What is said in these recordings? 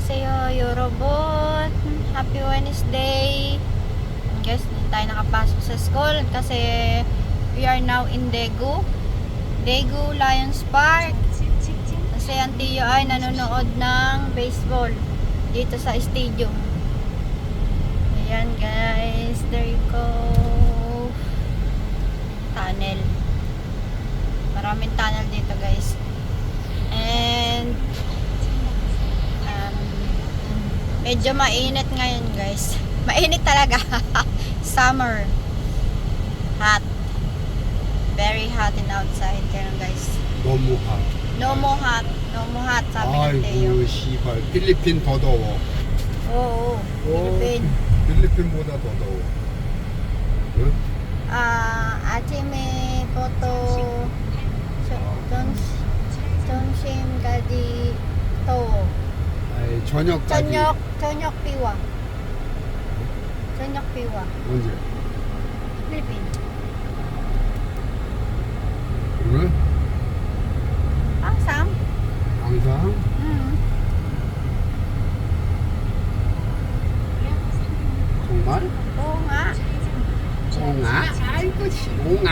Annyeonghaseyo, Eurobot. Happy Wednesday. Guys, hindi tayo nakapasok sa school kasi we are now in Daegu Lions Park. Kasi ang tiyo ay nanonood ng baseball dito sa stadium. Ayan guys, there you go. Tunnel. Maraming tunnel dito guys. And medyo mainit ngayon guys. Mainit talaga. Summer. Hot. Very hot in outside. Ganun guys. 너무 핫. No more hot sabi ng Teo. 아이고 씨발 필리핀 더 더워. Oo. Philippine. 필리핀보다 더 더워. 응? 아침에 보통 점심까지 더워. 아이 저녁까지. 저녁 비와. 저녁 비와. 언제? 필리핀. 오늘? 항상. 항상? 정말? Oo nga. 옹아? 아이고 옹아?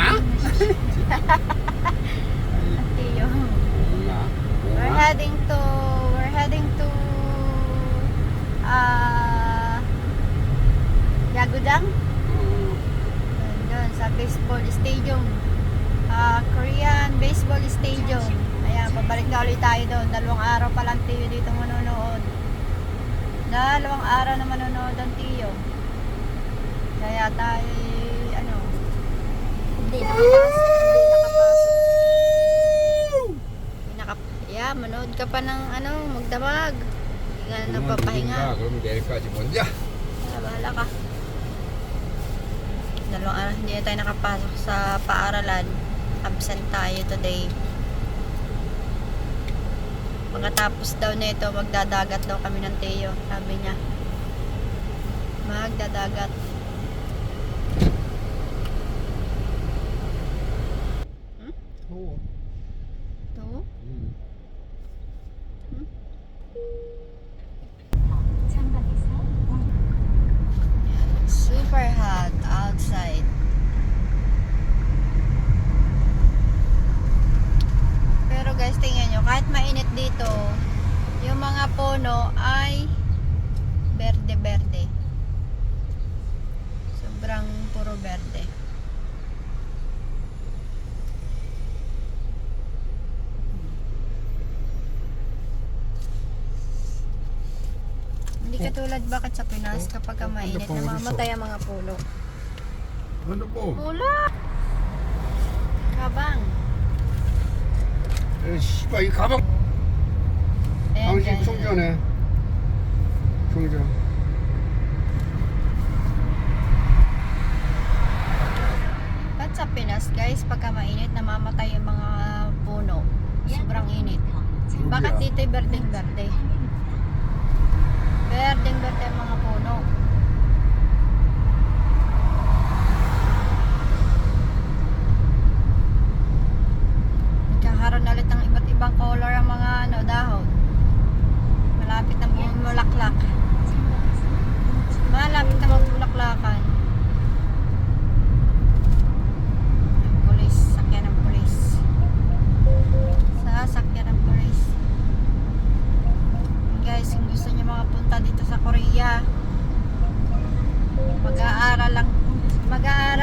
Tiyo. 옹아? We're 옹아? heading to Yagudang. Doon sa baseball stadium. Korean baseball stadium. Ayan, pabalik na ulit tayo doon. 2 araw pa lang Tiyo dito manonood. 2 araw na manonood ang Tiyo. Kaya tayo, hindi nakapasok. Yeah, manood ka pa ng magdamag. Hindi ka na napapahinga. 그럼 내일까지 먼저. Bahala ka. 2 araw hindi na tayo nakapasok sa paaralan. Absent tayo today. Pagkatapos daw nito, magdadagat daw kami ng Teo. Sabi niya. Magdadagat. 더워. Ito? Super hot outside. Pero guys, tingnan nyo, kahit mainit dito, yung mga puno ay berde-berde. Sobrang puro berde. Hindi katulad bakit sa Pinas kapag mainit, namamatay ang mga puno. Ano po? Pula! Kabang. 씨발 이 가방. Ayan, 당신 guys. 충전해. 충전. Ba't sa Pinas guys, pagka mainit, namamatay ang mga puno. Sobrang init. Bakit dito berdeng-berde? Berdeng-berde ang mga puno. Nagkakaroon ulit ng iba't ibang color ang mga dahon. Malapit na bumulaklak. Malapit na magbulaklakan. Pulis, sakyan ng pulis. Sasakyan ng pulis. Guys, kung gusto niyo makapunta dito sa Korea, mag-aaral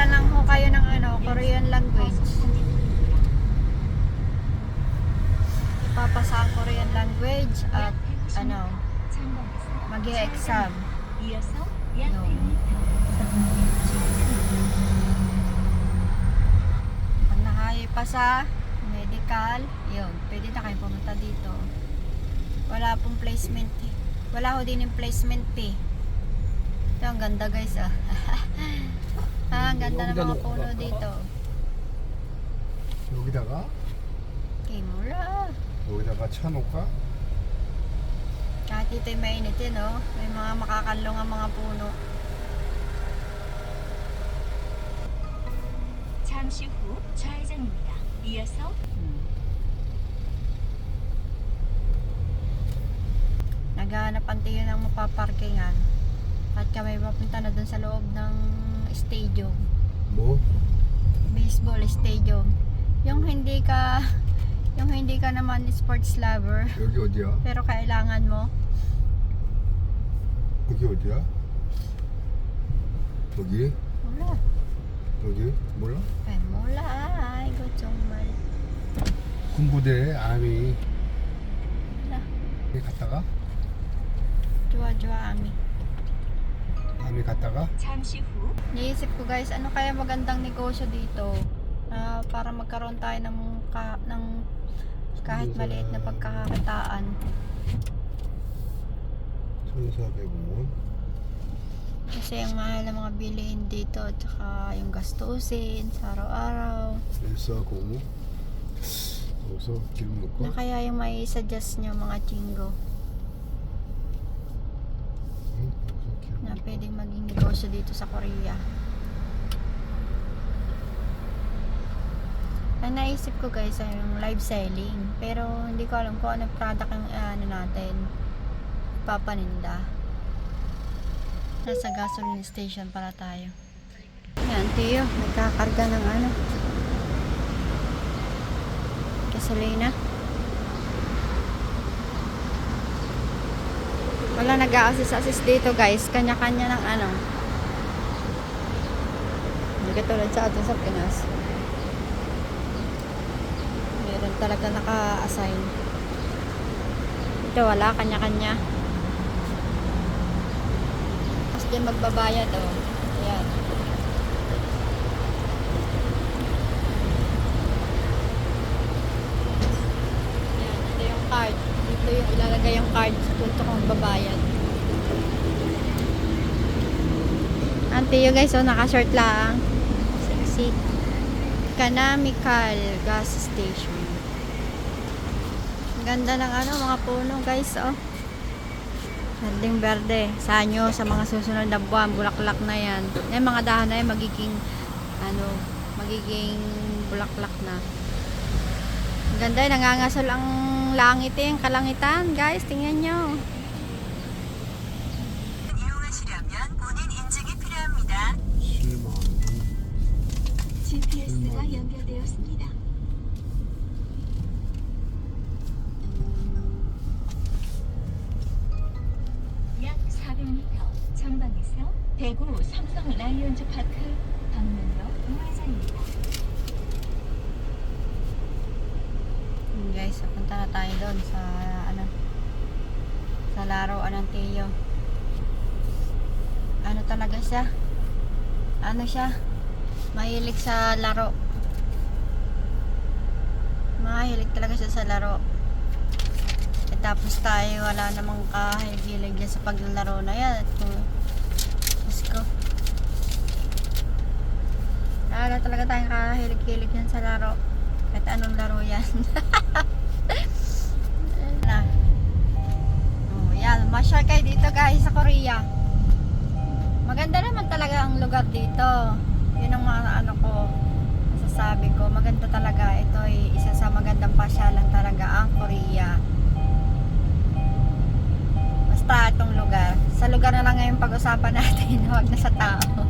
lang ho kayo ng Korean language. Ipapasa ang Korean language at mag-e-exam. Pag nakaya pa sa medical, yun, pwede na kayo pumunta dito. Wala pong placement eh. Wala ho din yung placement eh. Ito, ang ganda guys ang ganda ng mga puno dito. 여기다가 Okay, mura. 여기다가 차 놓을까? Kahit dito yung mainit yun, may mga makakalong ang mga puno. 잠시 후 좌회전입니다. 이어서 naghahanap Tiyo ng mapaparkingan. At kami papunta na dun sa loob ng stadium. 뭐? Baseball stadium. Yung hindi ka naman sports lover, 여기 어디야? pero kailangan mo. 여기 어디야? 여기? Wala. 여기? 몰라? Ay, mula. Ay, gochongmal. 군부대 아미 Wala. 여기 갔다가? Jua-jua ami. 아미 갔다가? 잠시 후 Naisip ko guys, ano kaya magandang negosyo dito? Para magkaroon tayo ng kahit maliit na pagkakakitaan. 1,400원. Kasi ang mahal ng mga bilihin dito, tsaka yung gastusin sa araw-araw. 1405. 여기서 기름 Na 넣고. kaya yung may suggest nyo mga chingo 응, 여기서 기름 na 넣고. pwedeng maging negosyo dito sa Korea. Ang naisip ko guys ay yung live selling, pero hindi ko alam kung anong product yung natin papaninda. Nasa gasoline station para tayo. Yan, Tiyo, nagkakarga ng gasolina. Wala nag-a-assist dito guys, kanya-kanya ng hindi katulad sa atin sa Pinas. Meron talaga naka-assign. Ito wala, kanya-kanya. Tapos din magbabayad Ayan. Ayan, ito yung card. Dito yung ilalagay yung card. Dito kung magbabayad. Ante yun guys, naka-short lang. Sexy. Economical gas station. Ang ganda ng mga puno guys, Berdeng berde. Sanyo sa mga susunod na buwan, bulaklak na yan. Yung mga dahon na yan magiging bulaklak na. Ang ganda, nangangasol ang langit yung kalangitan, guys. Tingnan nyo. 이용하시려면 본인 인증이 필요합니다. 실망. GPS가 연결되었습니다. 약 400m 전방에서 대구 삼성 라이온즈 파크 방면로 우회전입니다. Guys, punta na tayo doon sa sa laruan ng Tiyo. Ano talaga siya? Ano siya? Mahilig sa laro. Mahilig talaga siya sa laro. Tapos tayo wala namang kahilig dyan sa paglalaro na yan. Let's go. Wala talaga tayong kahilig-hilig yan sa laro. Kahit anong laro yan. Yan, masyal kayo dito guys sa Korea. Maganda naman talaga ang lugar dito. Yun ang mga masasabi ko. Maganda talaga. Ito ay isa sa magandang pasyalan talaga ang Korea. Basta itong lugar. Sa lugar na lang ngayon pag-usapan natin. Huwag na sa tao.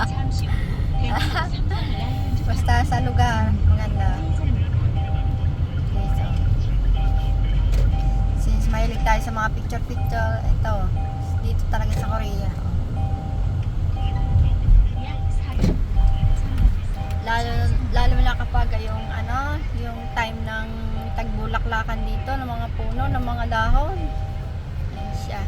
잠시 후 대구 삼성 라이온즈 Basta sa lugar. Maganda. Okay, so. Since mahilig tayo sa mga picture-picture, ito. Dito talaga sa Korea. 약 40m 전방에서 Lalo na kapag yung time ng tagbulaklakan dito ng mga puno, ng mga dahon. Ayan siya.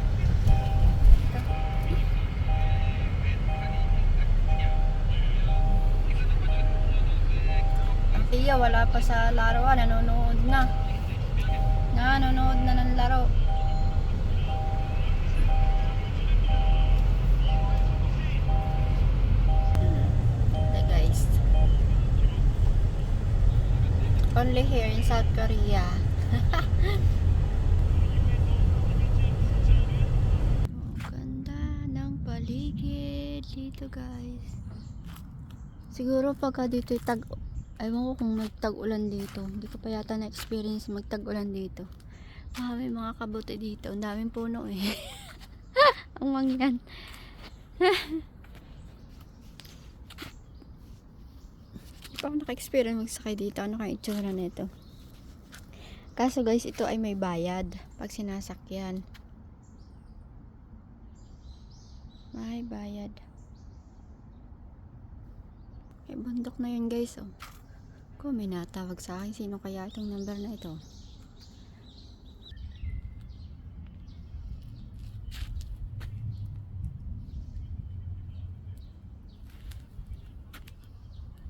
Ang Tiyo wala pa sa laruan, nanonood na. Nanonood na ng laro. Ito guys. Only here in South Korea. Ganda ng paligid dito guys. Siguro pagka dito ewan ko kung magtag-ulan dito. Hindi ko pa yata na-experience magtag-ulan dito. May mga kabuti dito. Ang daming puno eh. Ang mangyan. Hindi pa ako naka-experience magsakay dito. Ano kaya itsura nito? Kaso guys, ito ay may bayad pag sinasakyan. May bayad. Bundok na yun guys, oh. Kung may natawag sa akin, sino kaya itong number na ito?